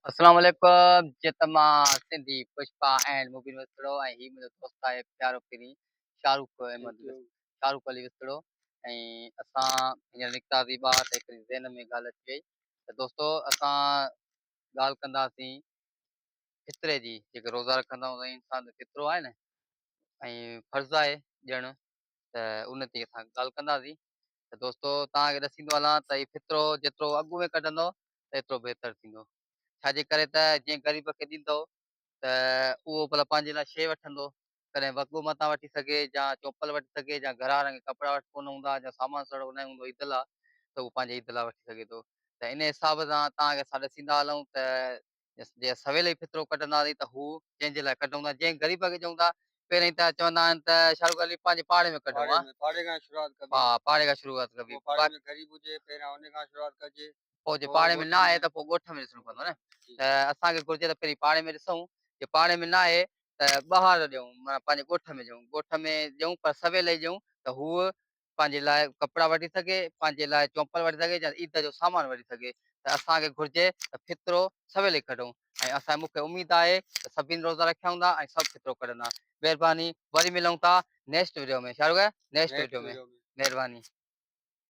अस्सलाम वालेकुम जितमा Sindhi Pushpa and movie में विसड़ो ऐं ही मुंहिंजो दोस्त आहे प्यारो किरी शाहरुख थैंक अहमद यू। शाहरुख अली विसड़ो ऐं असां हींअर निकितासीं ॿाहिरि त हिकिड़ी ज़हन में ॻाल्हि अची वई त दोस्तो असां ॻाल्हि कंदासीं फितरे जी जेके रोज़ा रखंदा आहियूं इंसान जो फितरो आहे न ऐं फर्ज़ु आहे ॾियणु त उन ते असां ॻाल्हि कंदासीं त दोस्तो तव्हांखे ॾसींदो हलां त हीउ फितरो जेतिरो अॻु में कढंदव त एतिरो बहितरु थींदो। छाजे करे त जीअं ग़रीब खे ॾींदव त उहो भला पंहिंजे लाइ शइ वठंदो, कॾहिं वॻो मथां वठी सघे या चोपल वठी सघे या घर वारनि खे कपिड़ा वटि कोन हूंदा या सामान सड़ो न हूंदो ईद लाइ त उहो पंहिंजे ईद लाइ वठी सघे थो। त इन हिसाब सां तव्हांखे असां ॾसींदा हलूं त जीअं सवेल ई फितरो कढंदासीं त हू जंहिंजे लाइ कढूं था जंहिं ग़रीब खे ॾियूं था पहिरीं त चवंदा आहिनि त शाहरुख अली पंहिंजे पाड़े में कढूं हा पाड़े खां शुरूआत हा कबी। पाड़े खां शुरूआत कबी पोइ पाड़े में ग़रीब हुजे पहिरियां उन खां शुरूआत कजे। पोइ जे पोइ पाड़े में न ॻोठ आहे त पोइ ॻोठ में ॾिसणो पवंदो न जी। त असांखे घुरिजे त पहिरीं पाड़े में ॾिसूं जे पाड़े में न आहे त ॿाहिरि ॾियूं माना पंहिंजे ॻोठ में ॾियूं ॻोठ में ॾियूं पर सवेल ई ॾियूं त हूअ पंहिंजे लाइ कपिड़ा वठी सघे पंहिंजे लाइ चोपल वठी सघे या ईद जो सामान वठी सघे त असांखे घुरिजे त फितरो सवेल ई कढूं ऐं असां मूंखे उमेदु आहे त सभिनी रोज़ा रखिया हूंदा ऐं सभु फितरो कढंदा। महिरबानी वरी मिलूं था नेक्स्ट वीडियो में शाहरुख नेक्स्ट वीडियो नेक्स्ट में वीडियो में महिरबानी।